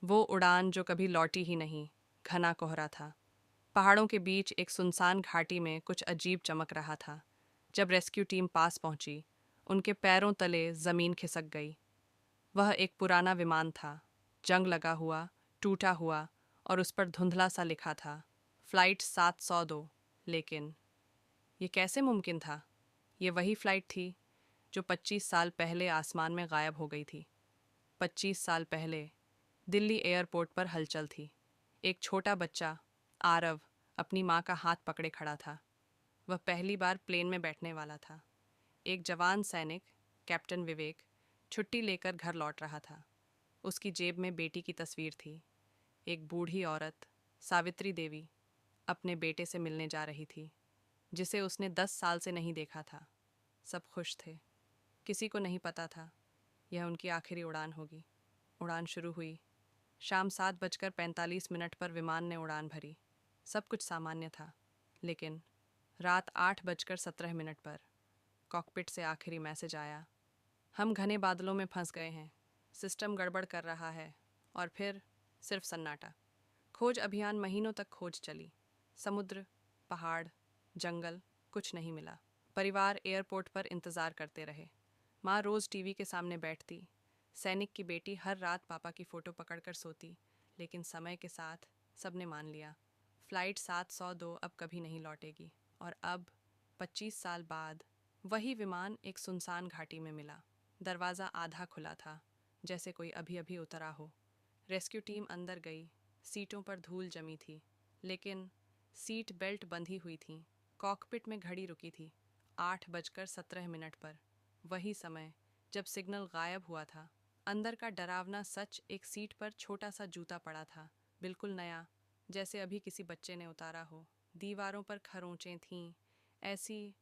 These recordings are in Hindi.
वो उड़ान जो कभी लौटी ही नहीं। घना कोहरा था। पहाड़ों के बीच एक सुनसान घाटी में कुछ अजीब चमक रहा था। जब रेस्क्यू टीम पास पहुंची, उनके पैरों तले जमीन खिसक गई। वह एक पुराना विमान था, जंग लगा हुआ, टूटा हुआ, और उस पर धुंधला सा लिखा था, फ्लाइट 702। लेकिन ये कैसे मुमकिन था? ये वही फ्लाइट थी जो 25 साल पहले आसमान में गायब हो गई थी। 25 साल पहले दिल्ली एयरपोर्ट पर हलचल थी। एक छोटा बच्चा, आरव, अपनी माँ का हाथ पकड़े खड़ा था। वह पहली बार प्लेन में बैठने वाला था। एक जवान सैनिक, कैप्टन विवेक, छुट्टी लेकर घर लौट रहा था। उसकी जेब में बेटी की तस्वीर थी। एक बूढ़ी औरत, सावित्री देवी, अपने बेटे से मिलने जा रही थी, जिसे उसने 10 साल से नहीं देखा था। सब खुश थे। किसी को नहीं पता था यह उनकी आखिरी उड़ान होगी। उड़ान शुरू हुई। शाम 7:45 पर विमान ने उड़ान भरी। सब कुछ सामान्य था, लेकिन रात 8:17 पर कॉकपिट से आखिरी मैसेज आया। हम घने बादलों में फंस गए हैं, सिस्टम गड़बड़ कर रहा है। और फिर सिर्फ सन्नाटा। खोज अभियान महीनों तक खोज चली। समुद्र, पहाड़, जंगल, कुछ नहीं मिला। परिवार एयरपोर्ट पर इंतज़ार करते रहे। माँ रोज़ टीवी के सामने बैठती। सैनिक की बेटी हर रात पापा की फ़ोटो पकड़कर सोती। लेकिन समय के साथ सबने मान लिया, फ़्लाइट 702 अब कभी नहीं लौटेगी। और अब 25 साल बाद वही विमान एक सुनसान घाटी में मिला। दरवाज़ा आधा खुला था, जैसे कोई अभी अभी उतरा हो। रेस्क्यू टीम अंदर गई। सीटों पर धूल जमी थी, लेकिन सीट बेल्ट बंधी हुई थी। कॉकपिट में घड़ी रुकी थी, 8:17 पर। वही समय जब सिग्नल गायब हुआ था। अंदर का डरावना सच, एक सीट पर छोटा सा जूता पड़ा था, बिल्कुल नया, जैसे अभी किसी बच्चे ने उतारा हो। दीवारों पर खरोंचें थीं, ऐसी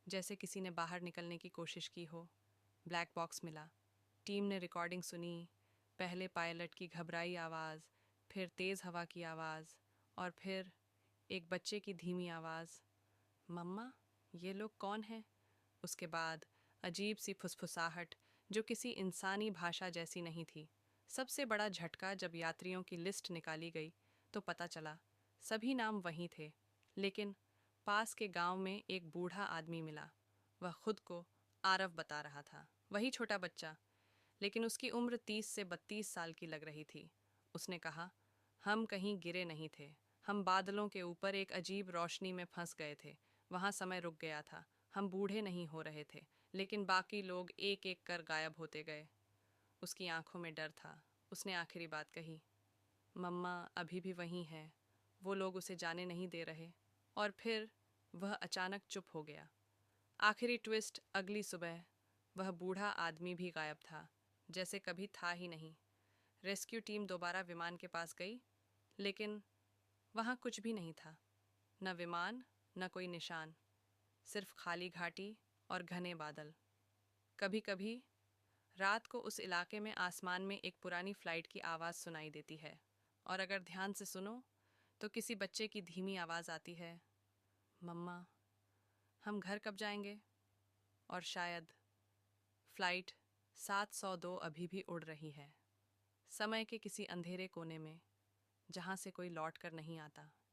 जैसे किसी ने बाहर निकलने की कोशिश की हो। ब्लैक बॉक्स मिला। टीम ने रिकॉर्डिंग सुनी। पहले पायलट की घबराई आवाज़, फिर तेज़ हवा की आवाज़, और फिर एक बच्चे की धीमी आवाज़, मम्मा, ये लोग कौन हैं? उसके बाद अजीब सी फुसफुसाहट जो किसी इंसानी भाषा जैसी नहीं थी। सबसे बड़ा झटका जब यात्रियों की लिस्ट निकाली गई तो पता चला सभी नाम वही थे, लेकिन पास के गांव में एक बूढ़ा आदमी मिला। वह खुद को आरव बता रहा था, वही छोटा बच्चा, लेकिन उसकी उम्र 30 से 32 साल की लग रही थी। उसने कहा, हम कहीं गिरे नहीं थे, हम बादलों के ऊपर एक अजीब रोशनी में फंस गए थे। वहाँ समय रुक गया था। हम बूढ़े नहीं हो रहे थे, लेकिन बाकी लोग एक एक कर गायब होते गए। उसकी आंखों में डर था। उसने आखिरी बात कही, मम्मा अभी भी वहीं है, वो लोग उसे जाने नहीं दे रहे। और फिर वह अचानक चुप हो गया। आखिरी ट्विस्ट, अगली सुबह वह बूढ़ा आदमी भी गायब था, जैसे कभी था ही नहीं। रेस्क्यू टीम दोबारा विमान के पास गई, लेकिन वहाँ कुछ भी नहीं था। न विमान, न कोई निशान, सिर्फ खाली घाटी और घने बादल। कभी कभी रात को उस इलाके में आसमान में एक पुरानी फ्लाइट की आवाज़ सुनाई देती है, और अगर ध्यान से सुनो तो किसी बच्चे की धीमी आवाज़ आती है, मम्मा, हम घर कब जाएंगे? और शायद फ्लाइट 702 अभी भी उड़ रही है, समय के किसी अंधेरे कोने में, जहाँ से कोई लौट कर नहीं आता।